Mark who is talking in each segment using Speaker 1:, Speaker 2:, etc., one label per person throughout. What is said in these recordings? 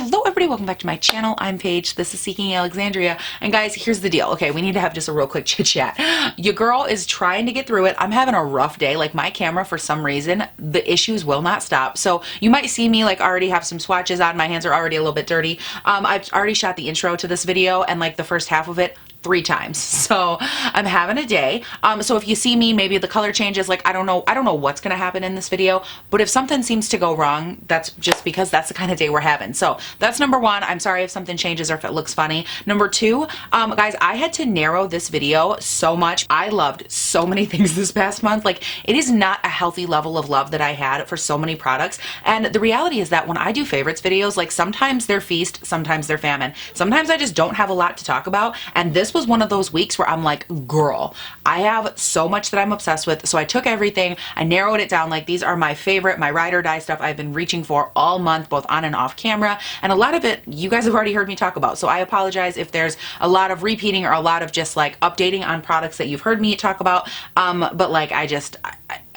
Speaker 1: Hello everybody, welcome back to my channel. I'm Paige, this is Seeking Alexandria, and guys, here's the deal. Okay, we need to have just a real quick chit chat. Your girl is trying to get through it. I'm having a rough day. Like, my camera, for some reason, the issues will not stop. So you might see me like already have some swatches on. My hands are already a little bit dirty. I've already shot the intro to this video and like the first half of it 3 times. So I'm having a day. So if you see me, maybe the color changes, like I don't know what's gonna happen in this video, but if something seems to go wrong, that's just because that's the kind of day we're having. So that's number 1. I'm sorry if something changes or if it looks funny. Number 2, guys, I had to narrow this video so much. I loved so many things this past month. Like, it is not a healthy level of love that I had for so many products. And the reality is that when I do favorites videos, like sometimes they're feast, sometimes they're famine. Sometimes I just don't have a lot to talk about. And this was one of those weeks where I'm like, girl, I have so much that I'm obsessed with. So I took everything, I narrowed it down. Like, these are my favorite, my ride or die stuff I've been reaching for all month, both on and off camera. And a lot of it, you guys have already heard me talk about. So I apologize if there's a lot of repeating or a lot of just like updating on products that you've heard me talk about. But like,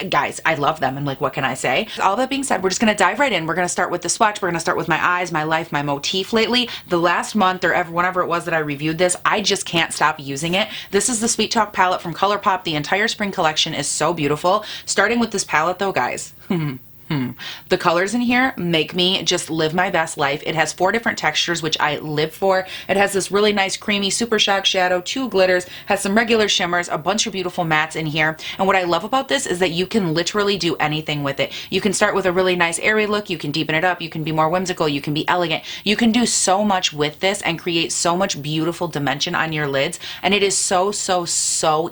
Speaker 1: guys, I love them, and like, what can I say? All that being said, we're just gonna dive right in. We're gonna start with the swatch. We're gonna start with my eyes, my life, my motif lately. The last month or whenever it was that I reviewed this, I just can't stop using it. This is the Sweet Talk palette from Colourpop. The entire spring collection is so beautiful. Starting with this palette though, guys. The colors in here make me just live my best life. It has 4 different textures, which I live for. It has this really nice creamy super shock shadow, 2 glitters, has some regular shimmers, a bunch of beautiful mattes in here. And what I love about this is that you can literally do anything with it. You can start with a really nice airy look, you can deepen it up, you can be more whimsical, you can be elegant. You can do so much with this and create so much beautiful dimension on your lids. And it is so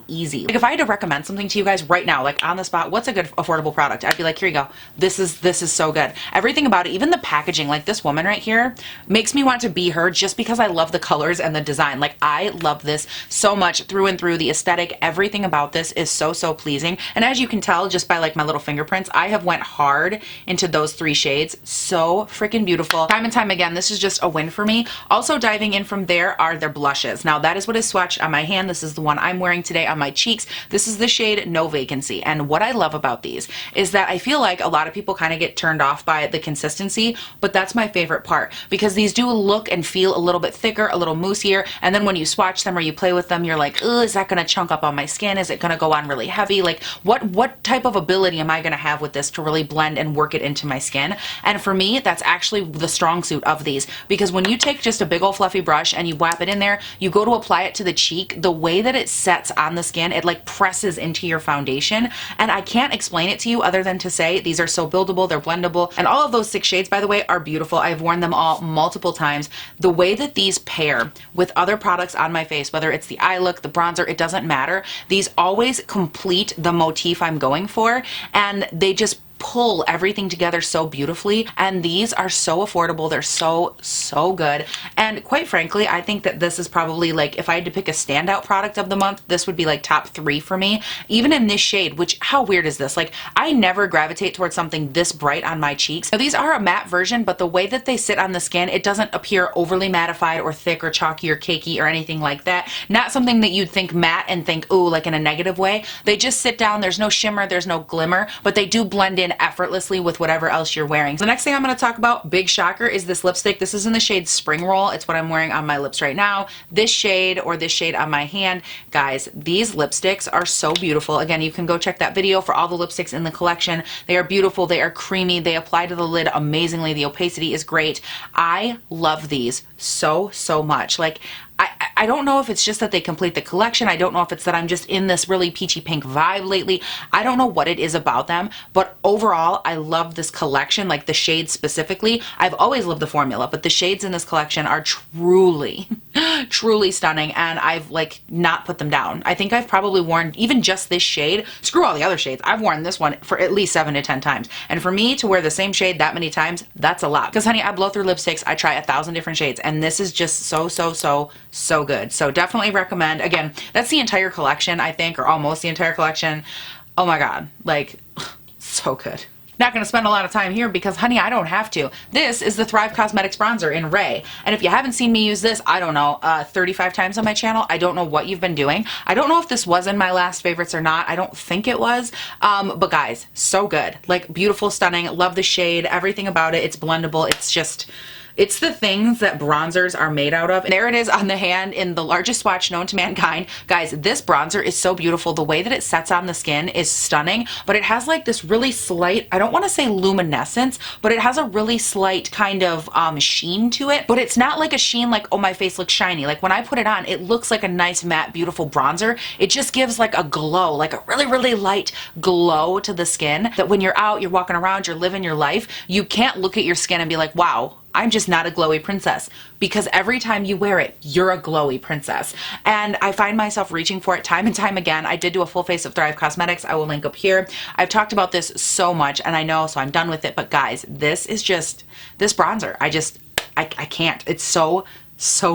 Speaker 1: easy. Like, if I had to recommend something to you guys right now, like on the spot, what's a good affordable product? I'd be like, here you go. This is so good. Everything about it, even the packaging, like this woman right here makes me want to be her just because I love the colors and the design. Like, I love this so much through and through. The aesthetic, everything about this is so pleasing. And as you can tell just by like my little fingerprints, I have went hard into those 3 shades. So freaking beautiful. Time and time again, this is just a win for me. Also diving in from there are their blushes. Now that is what is swatched on my hand. This is the one I'm wearing today on my cheeks. This is the shade No Vacancy. And what I love about these is that I feel like a lot of people kind of get turned off by the consistency, but that's my favorite part, because these do look and feel a little bit thicker, a little moussier, and then when you swatch them or you play with them, you're like, ugh, is that going to chunk up on my skin? Is it going to go on really heavy? Like, what type of ability am I going to have with this to really blend and work it into my skin? And for me, that's actually the strong suit of these, because when you take just a big old fluffy brush and you whap it in there, you go to apply it to the cheek, the way that it sets on the skin, it like presses into your foundation. And I can't explain it to you other than to say these are so buildable, they're blendable, and all of those 6 shades, by the way, are beautiful. I've worn them all multiple times. The way that these pair with other products on my face, whether it's the eye look, the bronzer, it doesn't matter. These always complete the motif I'm going for, and they just pull everything together so beautifully. And these are so affordable. They're so good. And quite frankly, I think that this is probably, like, if I had to pick a standout product of the month, this would be like top 3 for me. Even in this shade, which, how weird is this? Like, I never gravitate towards something this bright on my cheeks. Now, these are a matte version, but the way that they sit on the skin, it doesn't appear overly mattified or thick or chalky or cakey or anything like that. Not something that you'd think matte and think, ooh, like in a negative way. They just sit down. There's no shimmer, there's no glimmer, but they do blend in effortlessly with whatever else you're wearing. So the next thing I'm going to talk about, big shocker, is this lipstick. This is in the shade Spring Roll. It's what I'm wearing on my lips right now. This shade or this shade on my hand. Guys, these lipsticks are so beautiful. Again, you can go check that video for all the lipsticks in the collection. They are beautiful. They are creamy. They apply to the lid amazingly. The opacity is great. I love these so much. Like, I don't know if it's just that they complete the collection. I don't know if it's that I'm just in this really peachy pink vibe lately. I don't know what it is about them, but overall, I love this collection, like the shades specifically. I've always loved the formula, but the shades in this collection are truly stunning, and I've like not put them down. I think I've probably worn even just this shade, screw all the other shades, I've worn this one for at least 7 to 10 times. And for me to wear the same shade that many times, that's a lot. Because honey, I blow through lipsticks, I try 1,000 different shades, and this is just so good. So definitely recommend. Again, that's the entire collection, I think, or almost the entire collection. Oh my god, like, so good. Not going to spend a lot of time here because, honey, I don't have to. This is the Thrive Causemetics bronzer in Rhea. And if you haven't seen me use this, I don't know, 35 times on my channel, I don't know what you've been doing. I don't know if this was in my last favorites or not. I don't think it was. But guys, so good. Like, beautiful, stunning. Love the shade. Everything about it. It's blendable. It's just... It's the things that bronzers are made out of. And there it is on the hand in the largest swatch known to mankind. Guys, this bronzer is so beautiful. The way that it sets on the skin is stunning, but it has like this really slight, I don't want to say luminescence, but it has a really slight kind of sheen to it. But it's not like a sheen like, oh, my face looks shiny. Like when I put it on, it looks like a nice matte, beautiful bronzer. It just gives like a glow, like a really, really light glow to the skin that when you're out, you're walking around, you're living your life, you can't look at your skin and be like, wow, I'm just not a glowy princess, because every time you wear it, you're a glowy princess. And I find myself reaching for it time and time again. I did do a full face of Thrive Causemetics. I will link up here. I've talked about this so much and I know, so I'm done with it. But guys, this is just, this bronzer, I can't. It's so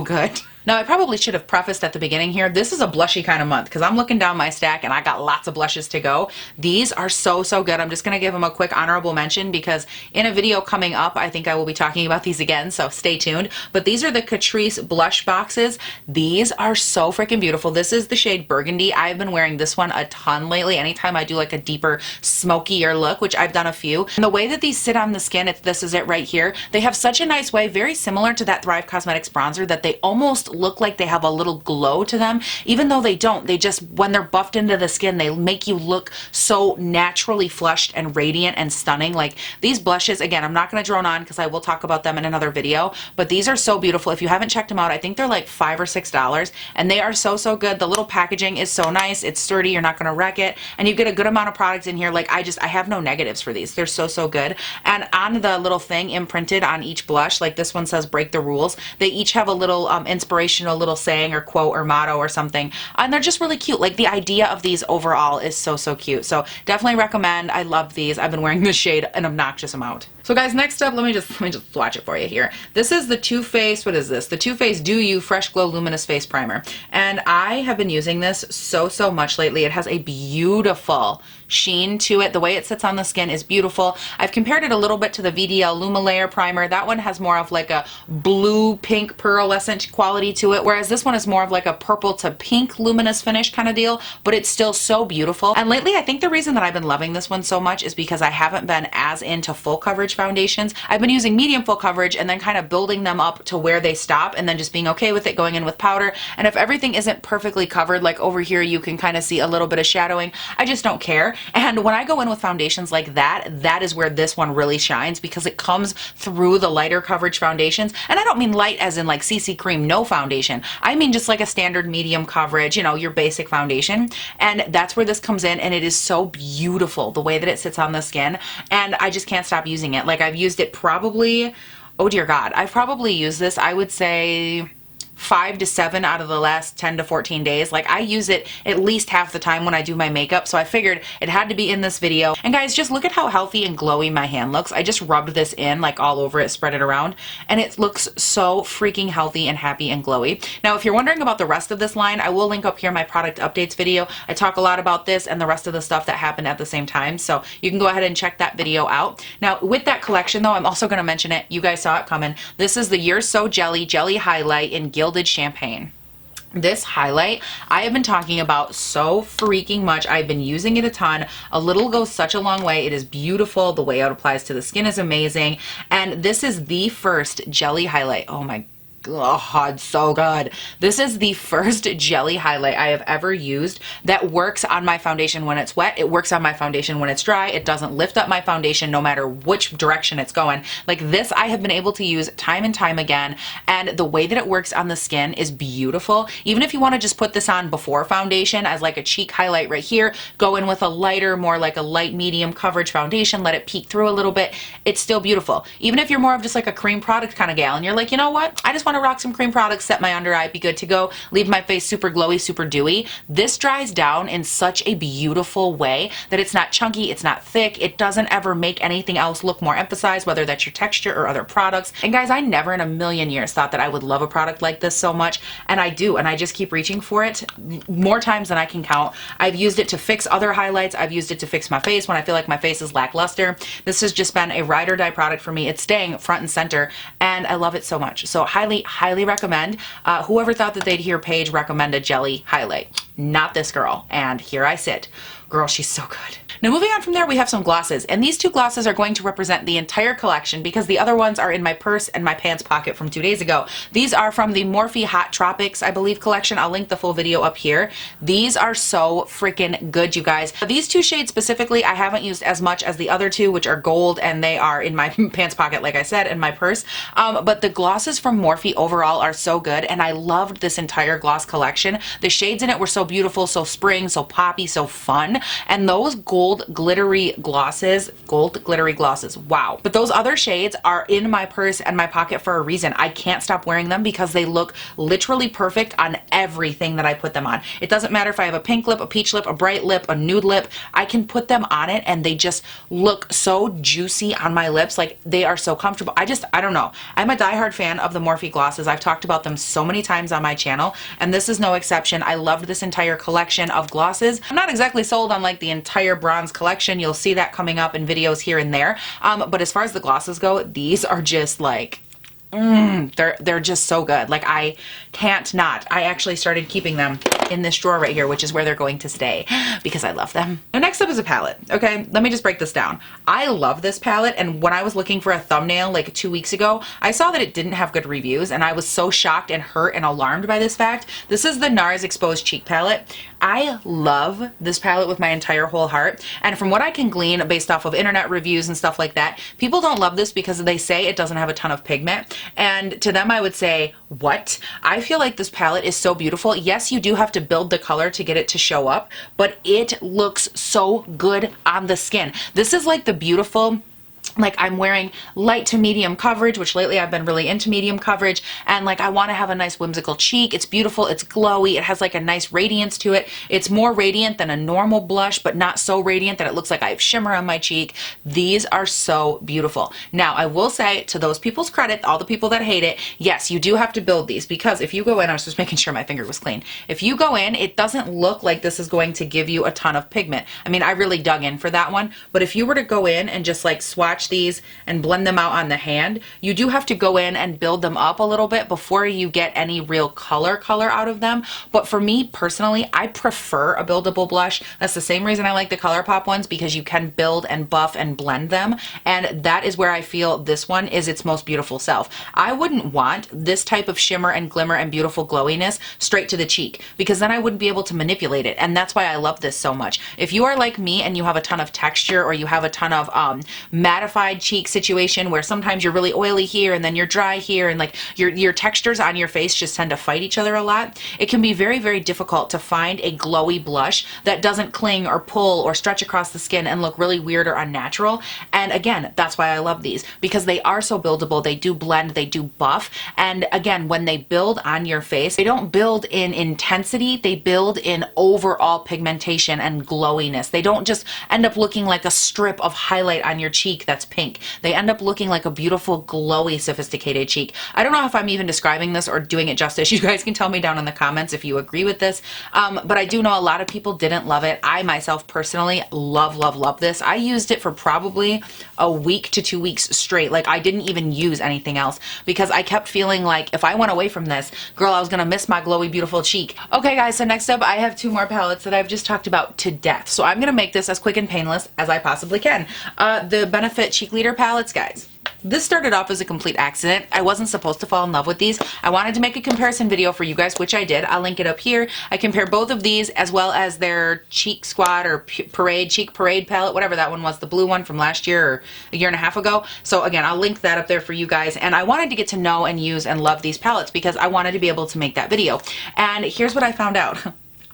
Speaker 1: good. Now, I probably should have prefaced at the beginning here, this is a blushy kind of month because I'm looking down my stack and I got lots of blushes to go. These are so good. I'm just going to give them a quick honorable mention because in a video coming up, I think I will be talking about these again, so stay tuned. But these are the Catrice blush boxes. These are so freaking beautiful. This is the shade Burgundy. I've been wearing this one a ton lately. Anytime I do like a deeper, smokier look, which I've done a few. And the way that these sit on the skin, this is it right here. They have such a nice way, very similar to that Thrive Causemetics bronzer, that they almost look like they have a little glow to them, even though they don't. They just, when they're buffed into the skin, they make you look so naturally flushed and radiant and stunning. Like these blushes, again, I'm not going to drone on because I will talk about them in another video, but these are so beautiful. If you haven't checked them out, I think they're like $5 or $6 and they are so good. The little packaging is so nice. It's sturdy. You're not going to wreck it. And you get a good amount of products in here. Like I have no negatives for these. They're so good. And on the little thing imprinted on each blush, like this one says break the rules. They each have a little inspirational little saying or quote or motto or something, and they're just really cute. Like the idea of these overall is so cute. So definitely recommend. I love these. I've been wearing this shade an obnoxious amount. So guys, next up, let me just swatch it for you here. This is the Too Faced, what is this? The Too Faced Do You Fresh Glow Luminous Face Primer. And I have been using this so much lately. It has a beautiful sheen to it. The way it sits on the skin is beautiful. I've compared it a little bit to the VDL Luma Layer Primer. That one has more of like a blue pink pearlescent quality to it, whereas this one is more of like a purple to pink luminous finish kind of deal, but it's still so beautiful. And lately, I think the reason that I've been loving this one so much is because I haven't been as into full coverage foundations. I've been using medium full coverage and then kind of building them up to where they stop and then just being okay with it, going in with powder. And if everything isn't perfectly covered, like over here you can kind of see a little bit of shadowing, I just don't care. And when I go in with foundations like that, that is where this one really shines because it comes through the lighter coverage foundations. And I don't mean light as in like CC cream, no foundation. I mean just like a standard medium coverage, you know, your basic foundation. And that's where this comes in, and it is so beautiful the way that it sits on the skin. And I just can't stop using it. Like I've used it probably, oh dear God, I've probably used this, I would say 5 to 7 out of the last 10 to 14 days. Like I use it at least half the time when I do my makeup, so I figured it had to be in this video. And guys, just look at how healthy and glowy my hand looks. I just rubbed this in like all over it, spread it around, and it looks so freaking healthy and happy and glowy. Now, if you're wondering about the rest of this line, I will link up here my product updates video. I talk a lot about this and the rest of the stuff that happened at the same time, so you can go ahead and check that video out. Now, with that collection though, I'm also going to mention it. You guys saw it coming. This is the You're So Jelly Highlight in Gilded Champagne. This highlight I have been talking about so freaking much. I've been using it a ton. A little goes such a long way. It is beautiful. The way it applies to the skin is amazing. And this is the first jelly highlight. Oh my God, so good. This is the first jelly highlight I have ever used that works on my foundation when it's wet. It works on my foundation when it's dry. It doesn't lift up my foundation no matter which direction it's going. Like this, I have been able to use time and time again, and the way that it works on the skin is beautiful. Even if you want to just put this on before foundation as like a cheek highlight right here, go in with a lighter, more like a light medium coverage foundation, let it peek through a little bit, it's still beautiful. Even if you're more of just like a cream product kind of gal and you're like, you know what, I just want to rock some cream products, set my under eye, be good to go, leave my face super glowy, super dewy. This dries down in such a beautiful way that it's not chunky, it's not thick, it doesn't ever make anything else look more emphasized, whether that's your texture or other products. And guys, I never in a million years thought that I would love a product like this so much, and I do, and I just keep reaching for it more times than I can count. I've used it to fix other highlights, I've used it to fix my face when I feel like my face is lackluster. This has just been a ride or die product for me. It's staying front and center, and I love it so much. So highly recommend. Whoever thought that they'd hear Paige recommend a jelly highlight? Not this girl. And here I sit. Girl, she's so good. Now moving on from there, we have some glosses, and these two glosses are going to represent the entire collection because the other ones are in my purse and my pants pocket from 2 days ago. These are from the Morphe Hot Tropics, I believe, collection. I'll link the full video up here. These are so freaking good, you guys. These two shades specifically, I haven't used as much as the other two, which are gold, and they are in my pants pocket, like I said, and my purse. But the glosses from Morphe overall are so good, and I loved this entire gloss collection. The shades in it were so beautiful, so spring, so poppy, so fun, and those gold glittery glosses, wow. But those other shades are in my purse and my pocket for a reason. I can't stop wearing them because they look literally perfect on everything that I put them on. It doesn't matter if I have a pink lip, a peach lip, a bright lip, a nude lip, I can put them on it and they just look so juicy on my lips. Like, they are so comfortable. I don't know. I'm a diehard fan of the Morphe glosses. I've talked about them so many times on my channel, and this is no exception. I loved this entire collection of glosses. I'm not exactly sold on like the entire bronze collection. You'll see that coming up in videos here and there. But as far as the glosses go, these are just like, they're just so good. Like, I can't not. I actually started keeping them in this drawer right here, which is where they're going to stay because I love them. Now next up is a palette. Okay, let me just break this down. I love this palette, and when I was looking for a thumbnail like 2 weeks ago, I saw that it didn't have good reviews, and I was so shocked and hurt and alarmed by this fact. This is the Nars Exposed Cheek Palette. I love this palette with my entire whole heart, and from what I can glean based off of internet reviews and stuff like that, people don't love this because they say it doesn't have a ton of pigment, and to them I would say, what? I feel like this palette is so beautiful. Yes, you do have to build the color to get it to show up, but it looks so good on the skin. This is like the beautiful, like, I'm wearing light to medium coverage, which lately I've been really into medium coverage, and like I want to have a nice whimsical cheek. It's beautiful, it's glowy, it has like a nice radiance to it. It's more radiant than a normal blush, but not so radiant that it looks like I have shimmer on my cheek. These are so beautiful. Now, I will say, to those people's credit, all the people that hate it, yes, you do have to build these, because if you go in, I was just making sure my finger was clean. If you go in, it doesn't look like this is going to give you a ton of pigment. I mean, I really dug in for that one, but if you were to go in and just like swatch these and blend them out on the hand, you do have to go in and build them up a little bit before you get any real color out of them. But for me personally, I prefer a buildable blush. That's the same reason I like the Colourpop ones, because you can build and buff and blend them, and that is where I feel this one is its most beautiful self. I wouldn't want this type of shimmer and glimmer and beautiful glowiness straight to the cheek, because then I wouldn't be able to manipulate it, and that's why I love this so much. If you are like me and you have a ton of texture, or you have a ton of mattified cheek situation where sometimes you're really oily here and then you're dry here, and like your textures on your face just tend to fight each other a lot, it can be very, very difficult to find a glowy blush that doesn't cling or pull or stretch across the skin and look really weird or unnatural. And again, that's why I love these, because they are so buildable. They do blend, they do buff, and again, when they build on your face, they don't build in intensity, they build in overall pigmentation and glowiness. They don't just end up looking like a strip of highlight on your cheek that's pink. They end up looking like a beautiful, glowy, sophisticated cheek. I don't know if I'm even describing this or doing it justice. You guys can tell me down in the comments if you agree with this. But I do know a lot of people didn't love it. I myself personally love this. I used it for probably a week to 2 weeks straight. Like, I didn't even use anything else because I kept feeling like if I went away from this, girl, I was gonna miss my glowy, beautiful cheek. Okay guys, so next up I have 2 more palettes that I've just talked about to death. So I'm gonna make this as quick and painless as I possibly can. The Benefit Cheekleader palettes, guys. This started off as a complete accident. I wasn't supposed to fall in love with these. I wanted to make a comparison video for you guys, which I did. I'll link it up here. I compare both of these as well as their Cheek Squad or Cheek Parade palette, whatever that one was, the blue one from last year or a year and a half ago. So again, I'll link that up there for you guys. And I wanted to get to know and use and love these palettes because I wanted to be able to make that video. And here's what I found out.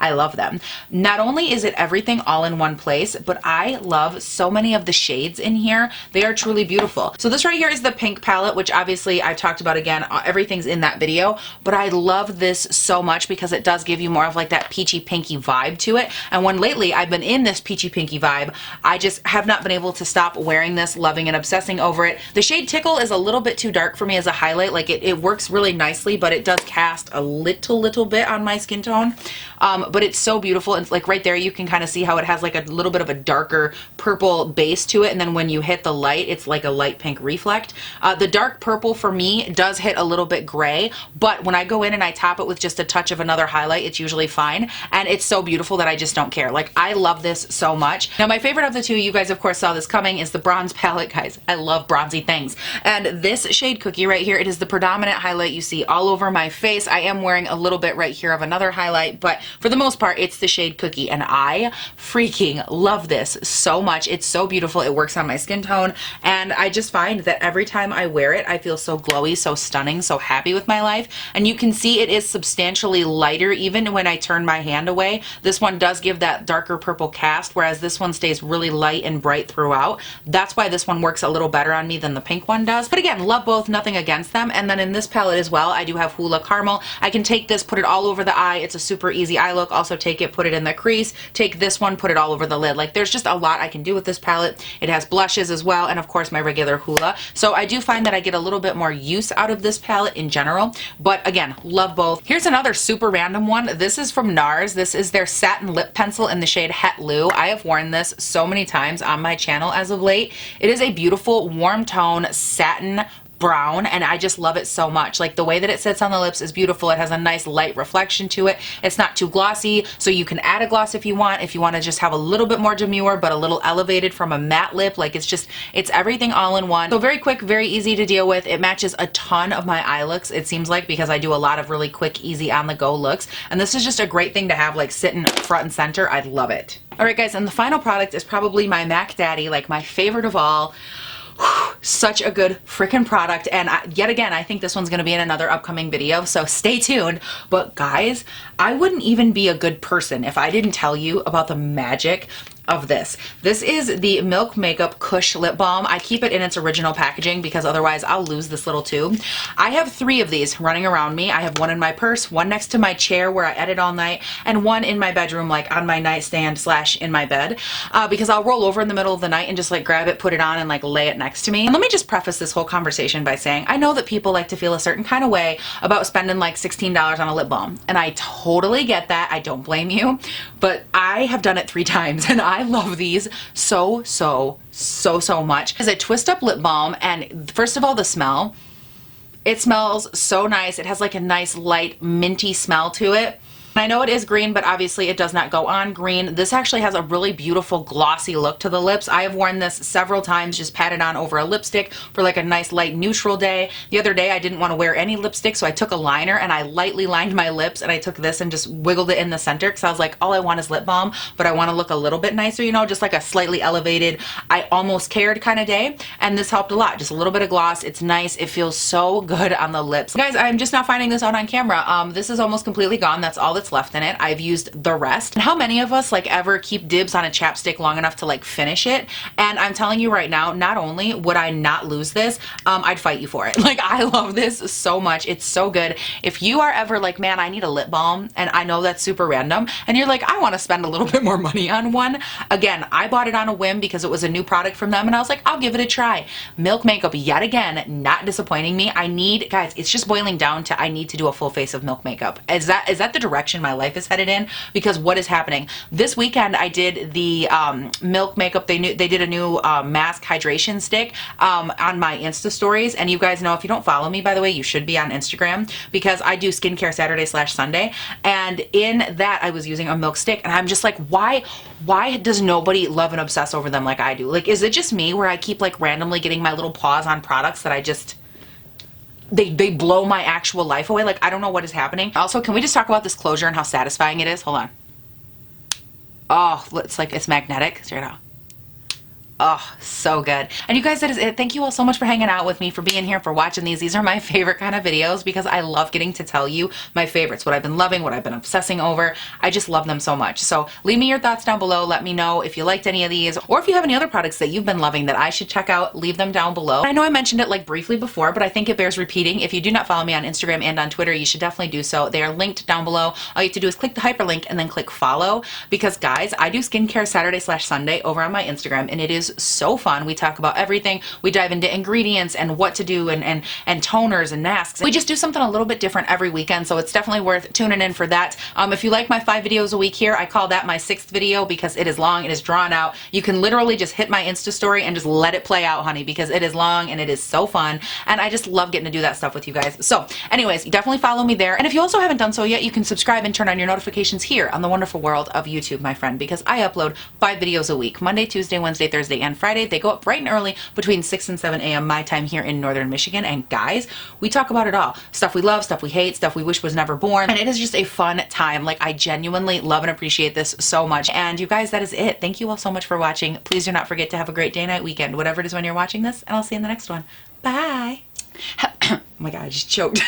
Speaker 1: I love them. Not only is it everything all in one place, but I love so many of the shades in here. They are truly beautiful. So this right here is the pink palette, which obviously I've talked about again. Everything's in that video, but I love this so much because it does give you more of like that peachy pinky vibe to it. And when lately I've been in this peachy pinky vibe, I just have not been able to stop wearing this, loving and obsessing over it. The shade Tickle is a little bit too dark for me as a highlight. Like it works really nicely, but it does cast a little bit on my skin tone. but it's so beautiful. It's like right there, you can kind of see how it has like a little bit of a darker purple base to it, and then when you hit the light, it's like a light pink reflect. The dark purple for me does hit a little bit gray, but when I go in and I top it with just a touch of another highlight, it's usually fine, and it's so beautiful that I just don't care. Like, I love this so much. Now, my favorite of the two, you guys of course saw this coming, is the bronze palette, guys. I love bronzy things, and this shade Cookie right here, it is the predominant highlight you see all over my face. I am wearing a little bit right here of another highlight, but for the most part, it's the shade Cookie, and I freaking love this so much. It's so beautiful. It works on my skin tone, and I just find that every time I wear it, I feel so glowy, so stunning, so happy with my life. And you can see it is substantially lighter even when I turn my hand away. This one does give that darker purple cast, whereas this one stays really light and bright throughout. That's why this one works a little better on me than the pink one does. But again, love both, nothing against them. And then in this palette as well, I do have Hula Caramel. I can take this, put it all over the eye. It's a super easy eye look. Also take it, put it in the crease. Take this one, put it all over the lid. Like, there's just a lot I can do with this palette. It has blushes as well, and of course my regular Hula. So I do find that I get a little bit more use out of this palette in general, but again, love both. Here's another super random one. This is from Nars. This is their Satin Lip Pencil in the shade Het Lou. I have worn this so many times on my channel as of late. It is a beautiful warm tone satin brown, and I just love it so much. Like, the way that it sits on the lips is beautiful. It has a nice light reflection to it. It's not too glossy, so you can add a gloss if you want to just have a little bit more demure but a little elevated from a matte lip. Like, it's everything all in one. So very quick, very easy to deal with. It matches a ton of my eye looks, it seems like, because I do a lot of really quick, easy on the go looks, and this is just a great thing to have like sitting front and center. I love it. All right guys, and the final product is probably my Mac Daddy, like my favorite of all. Such a good freaking product, and yet again, I think this one's going to be in another upcoming video, so stay tuned. But guys, I wouldn't even be a good person if I didn't tell you about the magic of this. This is the Milk Makeup Kush Lip Balm. I keep it in its original packaging because otherwise I'll lose this little tube. I have 3 of these running around me. I have one in my purse, one next to my chair where I edit all night, and one in my bedroom, like on my nightstand / in my bed, because I'll roll over in the middle of the night and just like grab it, put it on, and like lay it next to me. And let me just preface this whole conversation by saying I know that people like to feel a certain kind of way about spending like $16 on a lip balm, and I totally get that. I don't blame you, but I have done it 3 times, and I love these so much. It's a twist up lip balm, and first of all, the smell. It smells so nice. It has like a nice light minty smell to it. I know it is green, but obviously it does not go on green. This actually has a really beautiful glossy look to the lips. I have worn this several times, just patted on over a lipstick for like a nice light neutral day. The other day I didn't want to wear any lipstick, so I took a liner and I lightly lined my lips, and I took this and just wiggled it in the center because I was like, all I want is lip balm, but I want to look a little bit nicer, you know, just like a slightly elevated, I almost cared kind of day. And this helped a lot. Just a little bit of gloss. It's nice. It feels so good on the lips. Guys, I'm just not finding this out on camera. This is almost completely gone. That's all that's left in it. I've used the rest. And how many of us like ever keep dibs on a chapstick long enough to like finish it? And I'm telling you right now, not only would I not lose this, I'd fight you for it. Like, I love this so much. It's so good. If you are ever like, man, I need a lip balm, and I know that's super random, and you're like, I want to spend a little bit more money on one. Again, I bought it on a whim because it was a new product from them, and I was like, I'll give it a try. Milk Makeup, yet again, not disappointing me. Guys, it's just boiling down to I need to do a full face of Milk Makeup. Is that the direction my life is headed in? Because what is happening this weekend, I did the Milk Makeup, they did a new mask hydration stick on my Insta stories. And you guys know, if you don't follow me, by the way, you should be on Instagram, because I do skincare Saturday / Sunday, and in that I was using a milk stick, and I'm just like, why does nobody love and obsess over them like I do? Like, is it just me where I keep like randomly getting my little paws on products that I just, they blow my actual life away? Like, I don't know what is happening. Also, can we just talk about this closure and how satisfying it is? Hold on. Oh, it's like it's magnetic. Straight out. Oh, so good. And you guys, that is it. Thank you all so much for hanging out with me, for being here, for watching these. These are my favorite kind of videos because I love getting to tell you my favorites, what I've been loving, what I've been obsessing over. I just love them so much. So leave me your thoughts down below. Let me know if you liked any of these, or if you have any other products that you've been loving that I should check out, leave them down below. I know I mentioned it like briefly before, but I think it bears repeating. If you do not follow me on Instagram and on Twitter, you should definitely do so. They are linked down below. All you have to do is click the hyperlink and then click follow, because guys, I do skincare Saturday / Sunday over on my Instagram, and it is is so fun. We talk about everything. We dive into ingredients and what to do and toners and masks. We just do something a little bit different every weekend, so it's definitely worth tuning in for that. If you like my 5 videos a week here, I call that my 6th video because it is long, it is drawn out. You can literally just hit my Insta story and just let it play out, honey, because it is long and it is so fun, and I just love getting to do that stuff with you guys. So anyways, definitely follow me there, and if you also haven't done so yet, you can subscribe and turn on your notifications here on the wonderful world of YouTube, my friend, because I upload 5 videos a week, Monday, Tuesday, Wednesday, Thursday, and Friday. They go up bright and early between 6 and 7 a.m. my time here in Northern Michigan, and guys, we talk about it all. Stuff we love, stuff we hate, stuff we wish was never born, and it is just a fun time. Like, I genuinely love and appreciate this so much, and you guys, that is it. Thank you all so much for watching. Please do not forget to have a great day, night, weekend, whatever it is when you're watching this, and I'll see you in the next one. Bye. Oh my god, I just choked.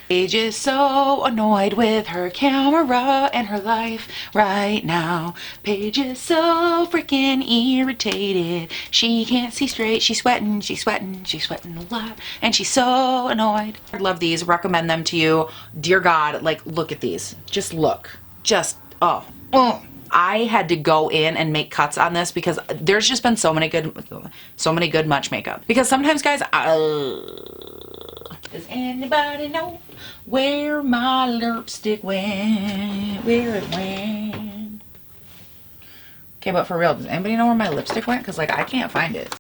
Speaker 1: Paige is so annoyed with her camera and her life right now. Paige is so freaking irritated. She can't see straight. She's sweating, she's sweating, she's sweating a lot, and she's so annoyed. I love these, recommend them to you. Dear God, like, look at these. Just look. Just, oh. I had to go in and make cuts on this because there's just been so many good much makeup. Because sometimes, guys, does anybody know where my lipstick went? Where it went? Okay, but for real, does anybody know where my lipstick went? Because, like, I can't find it.